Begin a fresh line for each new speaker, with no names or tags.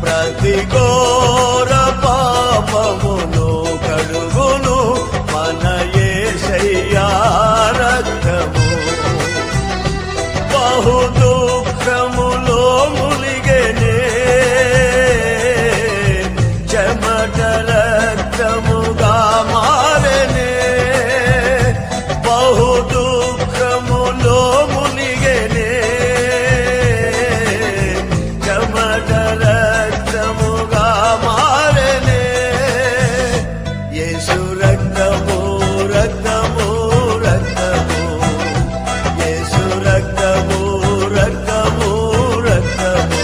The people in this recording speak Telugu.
ప్రతి ఘోర పాపమును కడుగును మన యేసయ్యా రక్తము. బహు దుఃఖములో ములిగెనే చెమట రక్తముగా మారెనే. బహు దుఃఖములో ములిగెనే చెమట రక్తముగా మారెనే. యేసు రక్తము రక్తము రక్తము, యేసు రక్తము రక్తము రక్తము.